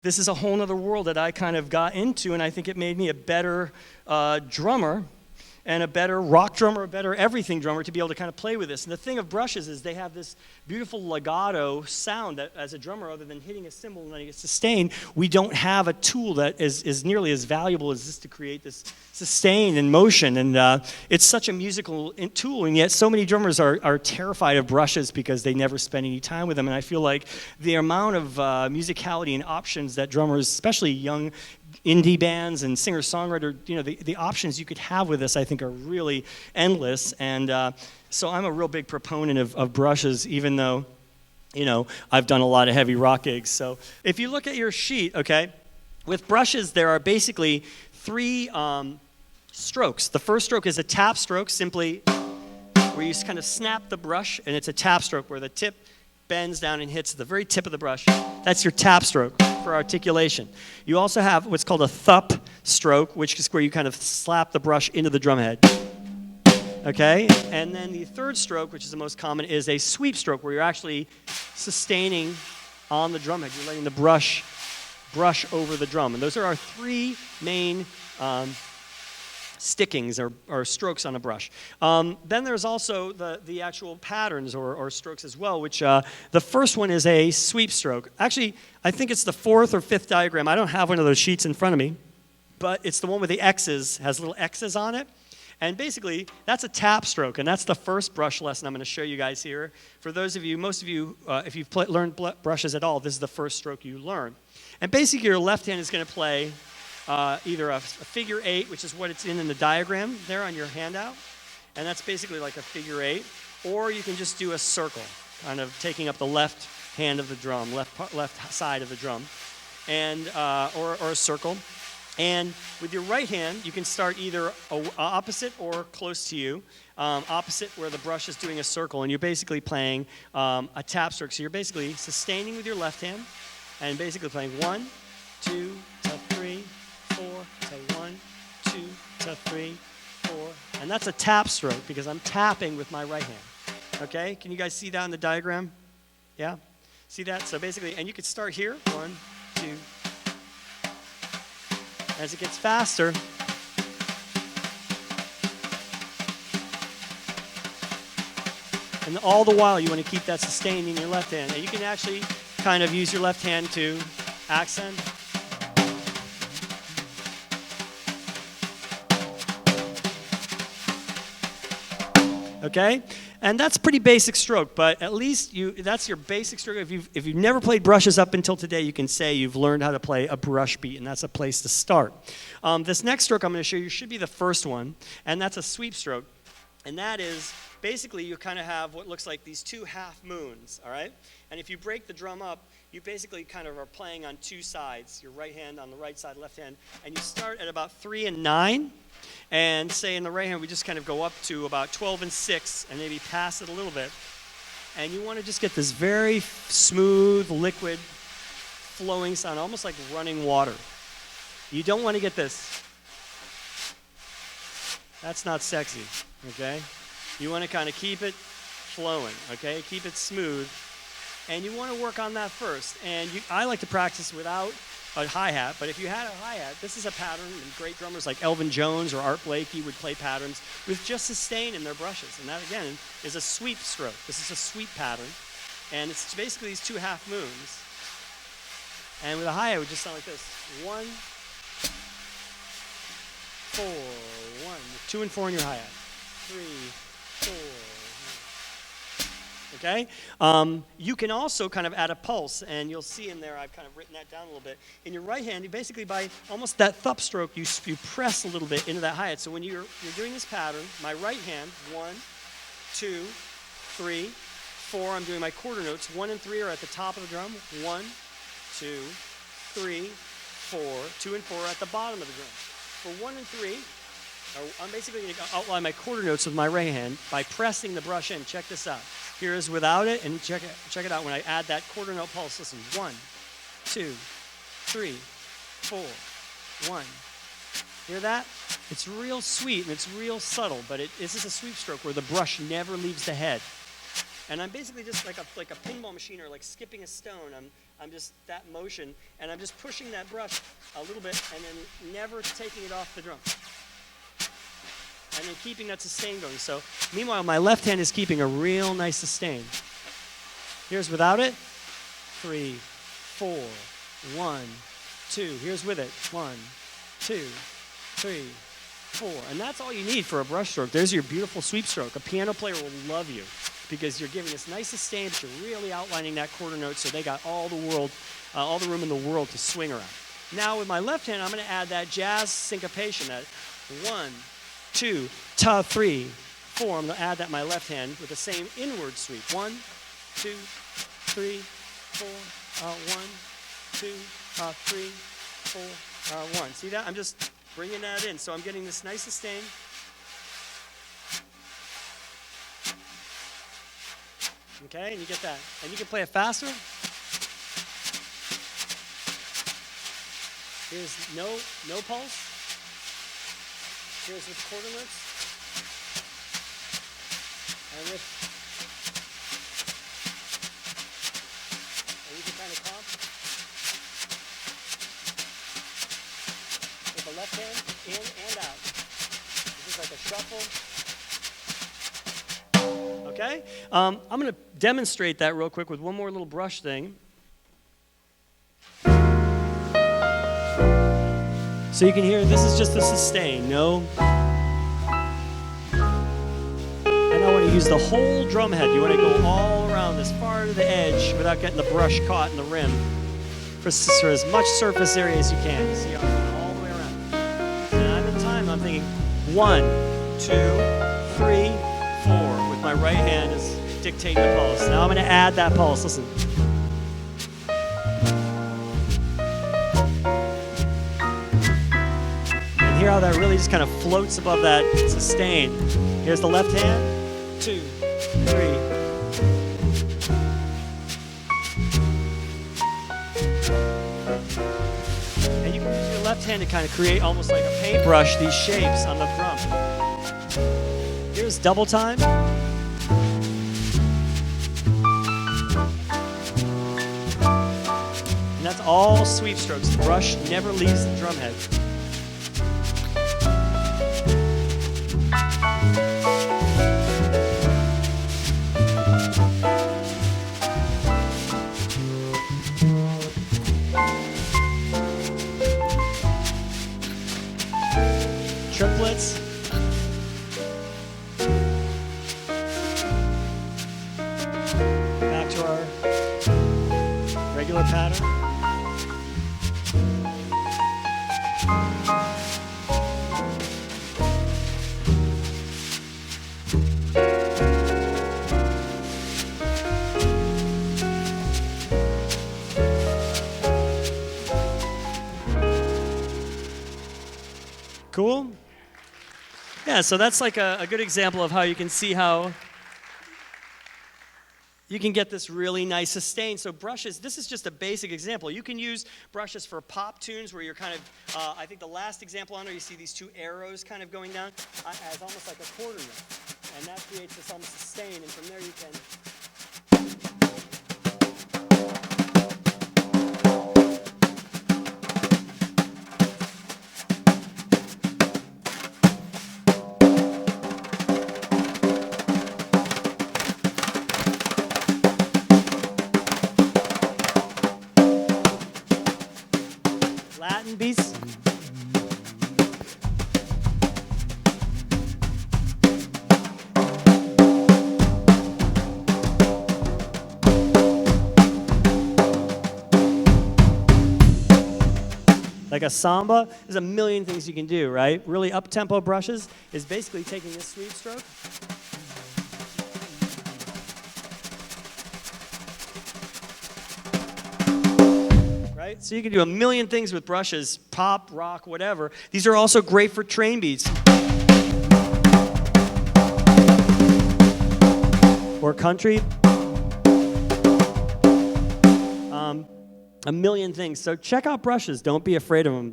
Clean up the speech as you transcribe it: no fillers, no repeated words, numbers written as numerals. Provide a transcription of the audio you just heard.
this is a whole other world that I kind of got into, and I think it made me a better drummer and a better rock drummer, a better everything drummer to be able to kind of play with this. And the thing of brushes is they have this beautiful legato sound that as a drummer, other than hitting a cymbal and letting it sustain, we don't have a tool that is nearly as valuable as this to create this sustain and motion. And it's such a musical tool, and yet so many drummers are terrified of brushes because they never spend any time with them. And I feel like the amount of musicality and options that drummers, especially young indie bands and singer-songwriter, the options you could have with this, I think, are really endless. And so I'm a real big proponent of brushes, even though, I've done a lot of heavy rock gigs. So if you look at your sheet, okay, with brushes, there are basically three strokes. The first stroke is a tap stroke, simply where you just kind of snap the brush, and it's a tap stroke where the tip bends down and hits the very tip of the brush. That's your tap stroke for articulation. You also have what's called a thup stroke, which is where you kind of slap the brush into the drum head. Okay? And then the third stroke, which is the most common, is a sweep stroke, where you're actually sustaining on the drum head. You're letting the brush over the drum. And those are our three main stickings or strokes on a brush. Then there's also the actual patterns or strokes as well, which the first one is a sweep stroke. Actually, I think it's the fourth or fifth diagram. I don't have one of those sheets in front of me, but it's the one with the X's, has little X's on it. And basically, that's a tap stroke, and that's the first brush lesson I'm going to show you guys here. For those of you, most of you, if you've learned brushes at all, this is the first stroke you learn. And basically, your left hand is going to play either a figure eight, which is what it's in the diagram there on your handout, and that's basically like a figure eight, or you can just do a circle, kind of taking up the left hand of the drum, left side of the drum, and or a circle. And with your right hand, you can start either opposite or close to you, opposite where the brush is doing a circle, and you're basically playing a tap stroke. So you're basically sustaining with your left hand, and basically playing 1, 2, 3, 4, say 1, 2, 3, 4, and that's a tap stroke because I'm tapping with my right hand. Okay, can you guys see that in the diagram? Yeah, see that? So basically, and you could start here, 1, 2. As it gets faster, and all the while you want to keep that sustained in your left hand. And you can actually kind of use your left hand to accent. Okay? And that's pretty basic stroke, but at least that's your basic stroke. If you've never played brushes up until today, you can say you've learned how to play a brush beat, and that's a place to start. This next stroke I'm going to show you should be the first one, and that's a sweep stroke. And that is, basically, you kind of have what looks like these two half moons, all right? And if you break the drum up, you basically kind of are playing on two sides, your right hand on the right side, left hand, and you start at about 3 and 9. And say in the right hand, we just kind of go up to about 12 and 6 and maybe pass it a little bit. And you want to just get this very smooth, liquid, flowing sound, almost like running water. You don't want to get this. That's not sexy, okay? You want to kind of keep it flowing, okay? Keep it smooth. And you want to work on that first. And I like to practice without a hi-hat, but if you had a hi-hat, this is a pattern, and great drummers like Elvin Jones or Art Blakey would play patterns with just sustain in their brushes, and that, again, is a sweep stroke. This is a sweep pattern, and it's basically these two half moons. And with a hi-hat, it would just sound like this. 1, 4, 1, 2 and 4 in your hi-hat. 3, 4, okay? You can also kind of add a pulse, and you'll see in there, I've kind of written that down a little bit. In your right hand, you basically, by almost that thup stroke, you press a little bit into that hi-hat. So when you're doing this pattern, my right hand, 1, 2, 3, 4, I'm doing my quarter notes. 1 and 3 are at the top of the drum. 1, 2, 3, 4. 2 and 4 are at the bottom of the drum. For 1 and 3, I'm basically going to outline my quarter notes with my right hand by pressing the brush in. Check this out. Here is without it, and check it out when I add that quarter note pulse. Listen, 1, 2, 3, 4, 1. Hear that? It's real sweet and it's real subtle, but this is a sweep stroke where the brush never leaves the head. And I'm basically just like a pinball machine or like skipping a stone. I'm just that motion, and I'm just pushing that brush a little bit and then never taking it off the drum. And then keeping that sustain going. So meanwhile, my left hand is keeping a real nice sustain. Here's without it. 3, 4, 1, 2. Here's with it. 1, 2, 3, 4. And that's all you need for a brush stroke. There's your beautiful sweep stroke. A piano player will love you because you're giving this nice sustain, but you're really outlining that quarter note, so they got all the room in the world to swing around. Now with my left hand, I'm going to add that jazz syncopation. That 1, 2, ta, 3, 4. I'm going to add that in my left hand with the same inward sweep. 1, 2, 3, 4. 1, 2, 3, 4, 1. See that? I'm just bringing that in. So I'm getting this nice sustain. Okay, and you get that. And you can play it faster. Here's no pulse. Here's with quarter notes. And you can kind of comp with the left hand in and out. This is like a shuffle. Okay? I'm going to demonstrate that real quick with one more little brush thing. So you can hear this is just a sustain, no? And I want to use the whole drum head. You want to go all around as far to the edge without getting the brush caught in the rim for as much surface area as you can. You see how I'm going all the way around. And at the time, I'm thinking 1, 2, 3, 4. With my right hand is dictating the pulse. Now I'm going to add that pulse. Listen. Hear how that really just kind of floats above that sustain. Here's the left hand. 2, 3. And you can use your left hand to kind of create almost like a paintbrush these shapes on the drum. Here's double time. And that's all sweep strokes. The brush never leaves the drum head. Triplets. Back to our regular pattern. Cool? Yeah, so that's like a good example of how you can see how you can get this really nice sustain. So brushes, this is just a basic example. You can use brushes for pop tunes where you're kind of, I think the last example on there, you see these 2 arrows kind of going down as almost like a quarter note. And that creates this almost sustain, and from there you can... Latin beats. Like a samba, there's a million things you can do, right? Really up-tempo brushes is basically taking this sweep stroke. Right? So you can do a million things with brushes, pop, rock, whatever. These are also great for train beats. Or country. A million things. So check out brushes. Don't be afraid of them.